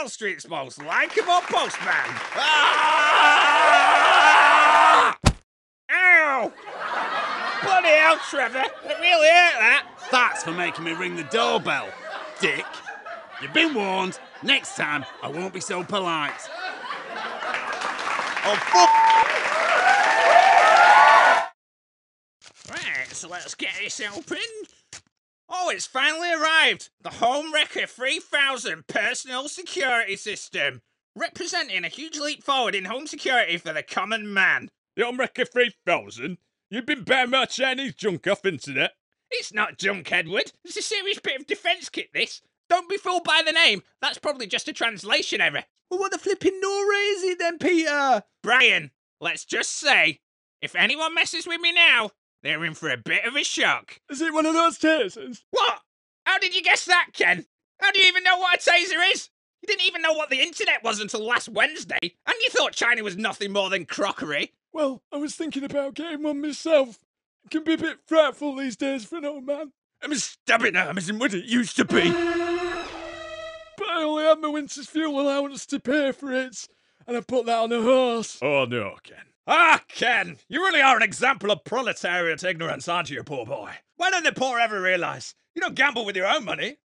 Wall Street's most likeable postman. Ah! Ow! Bloody hell, Trevor. It really hurt that. That's for making me ring the doorbell, dick. You've been warned. Next time, I won't be so polite. Oh, fuck! Right, so let's get this open. Oh, it's finally arrived. The Home Wrecker 3000 personal security system. Representing a huge leap forward in home security for the common man. The Home Wrecker 3000? You've been buying my Chinese junk off internet. It's not junk, Edward. It's a serious bit of defence kit, this. Don't be fooled by the name. That's probably just a translation error. Well, what the flipping Nora is it then, Peter? Brian, let's just say, if anyone messes with me now, they're in for a bit of a shock. Is it one of those tasers? What? How did you guess that, Ken? How do you even know what a taser is? You didn't even know what the internet was until last Wednesday, and you thought China was nothing more than crockery. Well, I was thinking about getting one myself. It can be a bit frightful these days for an old man. I'm stabbing now, I'm isn't what it used to be. But I only had my winter's fuel allowance to pay for it, and I put that on a horse. Oh no, Ken. Ah, Ken, you really are an example of proletariat ignorance, aren't you, poor boy? Why don't the poor ever realise you don't gamble with your own money?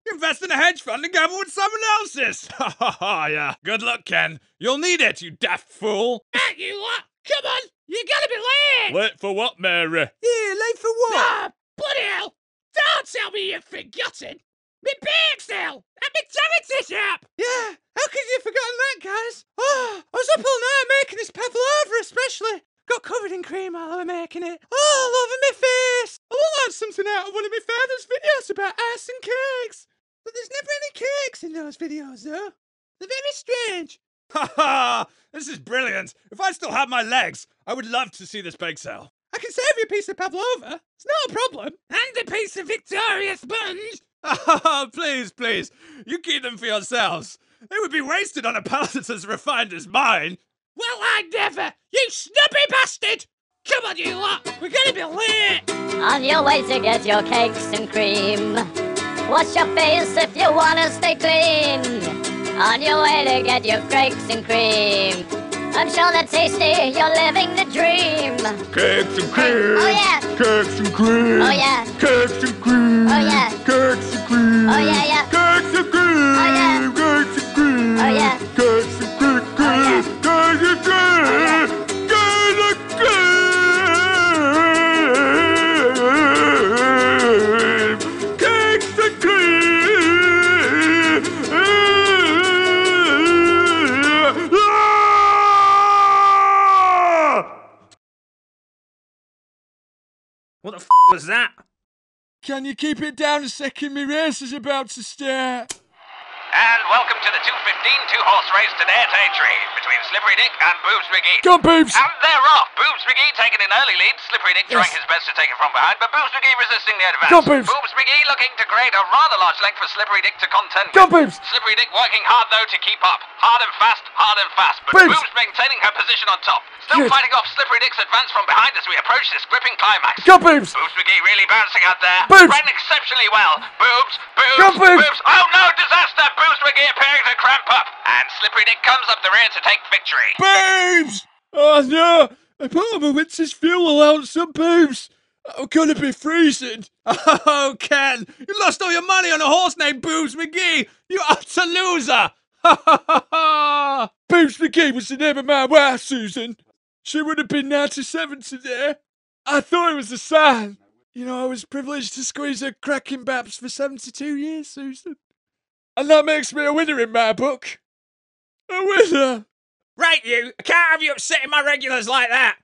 You invest in a hedge fund and gamble with someone else's. Ha ha ha, yeah. Good luck, Ken. You'll need it, you daft fool. You what? Come on, you gotta be late. Late for what, Mary? Yeah, late for what? Ah, bloody hell. Don't tell me you've forgotten. Me bake's now, and me charity shop. Yeah, how could you have forgotten that, guys? Oh, I was up all night making this pavlova especially. Got covered in cream while I was making it. All over my face. I want to learn something out of one of my father's videos about ice and cakes. But there's never any cakes in those videos, though. They're very strange. Ha ha! This is brilliant. If I still had my legs, I would love to see this bake sale. I can save you a piece of pavlova. It's not a problem. And a piece of Victoria sponge. Oh, please, please. You keep them for yourselves. They would be wasted on a palate as refined as mine. Well, I never. You snubby bastard. Come on, you lot. We're gonna be late. On your way to get your cakes and cream. Wash your face if you wanna stay clean. On your way to get your cakes and cream. I'm sure they're tasty, you're living the dream. Cakes and cream. Oh yeah. Cakes and cream. Oh yeah. Cakes and cream. Oh yeah. Cakes and cream. Oh yeah, yeah. Cakes and cream. Oh yeah. Cakes and cream. Oh yeah. Cakes and cream. Oh yeah. Cakes and cream. Cakes and cream. Cakes and cream. What the f was that? Can you keep it down a second? My race is about to start. And welcome to the 2:15 two-horse race today at Atri between Slippery Dick and Boobs McGee. Go on, Boobs! And they're off. Boobs McGee taking an early lead. Slippery Dick trying his best to take it from behind, but Boobs McGee resisting the advance. Go on, Boobs! Boobs McGee looking to create a rather large length for Slippery Dick to contend Go on, with. Boobs! Slippery Dick working hard though to keep up. Hard and fast, but Boobs! Boobs maintaining her position on top. Still Yes. fighting off Slippery Dick's advance from behind as we approach this gripping climax. Go on, Boobs! Boobs McGee really bouncing out there. Boobs! Ran exceptionally well. Boobs, Boobs, Go, Boobs! Boobs. Oh no, disaster! Boobs McGee appearing to cramp up. And Slippery Dick comes up the rear to take victory. Boobs! Oh no! I put on my winter's fuel allowance on Boobs. I'm gonna be freezing. Oh, Ken, you lost all your money on a horse named Boobs McGee. You utter loser. Ha ha ha ha. Boobs McGee was the name of my wife, Susan. She would have been 97 today. I thought it was a sign. You know, I was privileged to squeeze her cracking baps for 72 years, Susan. And that makes me a winner in my book. A winner. Right, you. I can't have you upsetting my regulars like that.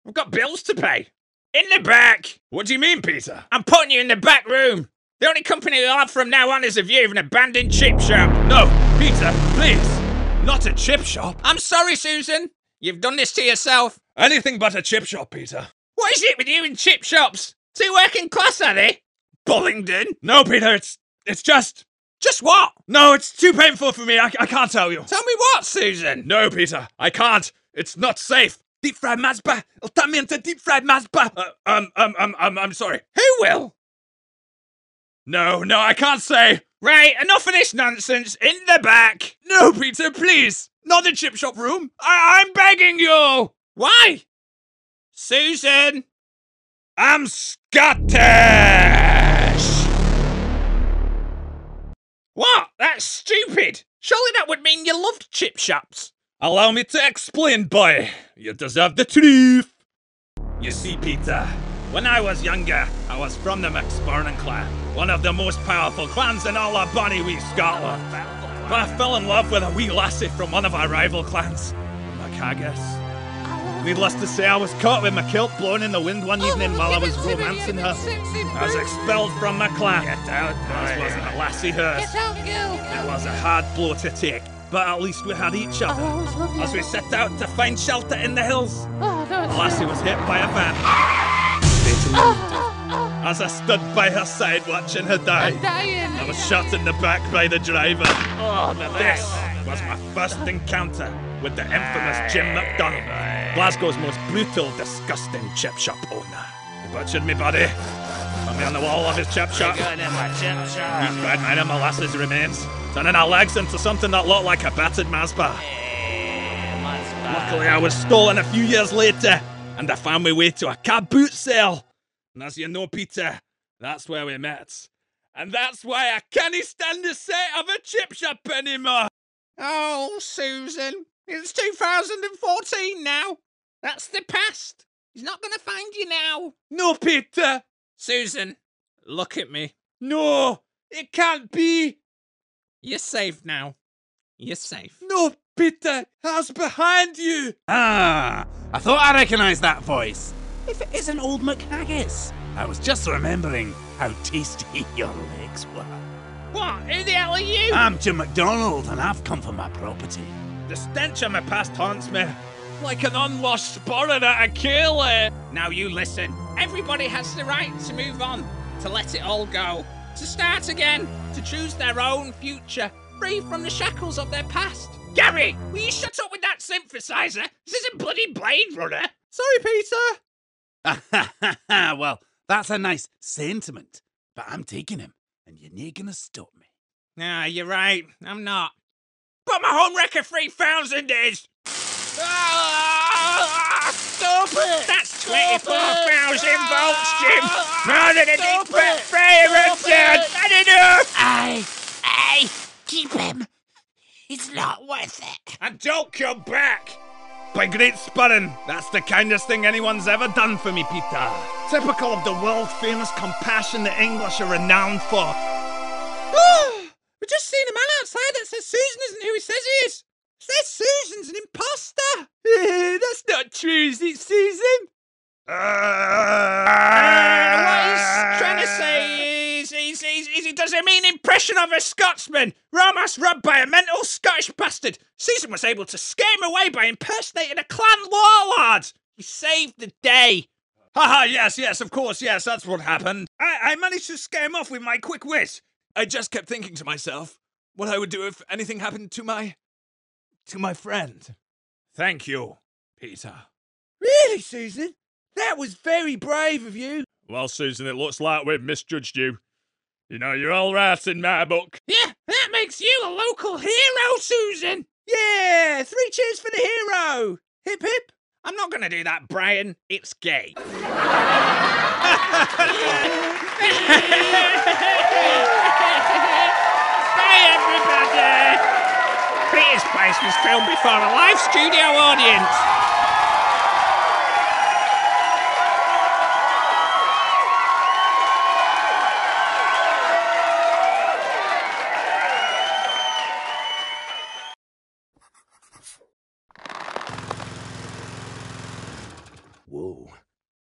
I've got bills to pay. In the back. What do you mean, Peter? I'm putting you in the back room. The only company you'll have from now on is a view of an abandoned chip shop. No, Peter, please. Not a chip shop. I'm sorry, Susan. You've done this to yourself. Anything but a chip shop, Peter. What is it with you and chip shops? Too working class, are they? Bullingdon? No, Peter, it's just... Just what? No, it's too painful for me. I can't tell you. Tell me what, Susan? No, Peter, I can't. It's not safe. Deep fried masba. It'll turn me into deep fried masba. I'm sorry. Who will? No, I can't say. Right, enough of this nonsense. In the back. No, Peter, please! Not the chip shop room! I'm begging you! Why? Susan! I'm Scottish! What? That's stupid! Surely that would mean you loved chip shops. Allow me to explain, boy. You deserve the truth. You see, Peter, when I was younger, I was from the McSparnan clan, one of the most powerful clans in all of bonny wee Scotland. But I fell in love with a wee lassie from one of our rival clans, the McHaggis. Needless to say, I was caught with my kilt blown in the wind one evening while I was romancing her. I was expelled from my clan. Get out, boy. This wasn't a lassie hers. Get out, girl! It was a hard blow to take, but at least we had each other. As we set out to find shelter in the hills, the lassie was hit by a van. As I stood by her side watching her die, I was shot in the back by the driver. This was my first encounter with the infamous Jim McDonald, Glasgow's most brutal, disgusting chip shop owner. He butchered me body, put me on the wall of his chip shop. He spread mine and my lass's remains, turning our legs into something that looked like a battered Mazda. Luckily, I was stolen a few years later, and I found my way to a cab boot sale. And as you know, Peter, that's where we met. And that's why I can't stand the sight of a chip shop anymore. Oh, Susan, it's 2014 now. That's the past. He's not going to find you now. No, Peter. Susan, look at me. No, it can't be. You're safe now. You're safe. No, Peter, that's behind you. Ah, I thought I recognised that voice. If it isn't old McHaggis. I was just remembering how tasty your legs were. What? Who the hell are you? I'm Jim McDonald, and I've come for my property. The stench of my past haunts me, like an unwashed sporran at a ceilidh. Now you listen. Everybody has the right to move on, to let it all go, to start again, to choose their own future, free from the shackles of their past. Gary, will you shut up with that synthesizer? This isn't bloody Blade Runner. Sorry, Peter. Well, that's a nice sentiment, but I'm taking him, and you're not gonna stop me. Nah, you're right. I'm not. But my home wrecker 3000 is. Stop it! That's 24,000 volts, Jim. More than a big fat fire upstairs. Not enough. Aye, keep him. It's not worth it. And don't come back. By great spurring, that's the kindest thing anyone's ever done for me, Peter. Typical of the world-famous compassion the English are renowned for. We just seen a man outside that says Susan isn't who he says he is. Says Susan's an imposter. That's not true, is it, Susan? What he's trying to say is he does a mean impression of a Scotsman. Romance rubbed by a mental Scottish bastard. Susan was able to scare him away by impersonating a clan warlord. He saved the day. Haha, yes, of course, yes, that's what happened. I managed to scare him off with my quick wit. I just kept thinking to myself what I would do if anything happened to my friend. Thank you, Peter. Really, Susan? That was very brave of you. Well, Susan, it looks like we've misjudged you. You know, you're all right in my book. Yeah, that makes you a local hero, Susan. Yeah, 3 cheers for the hero. Hip hip. I'm not going to do that, Brian. It's gay. Bye, everybody. Peter's Place was filmed before a live studio audience.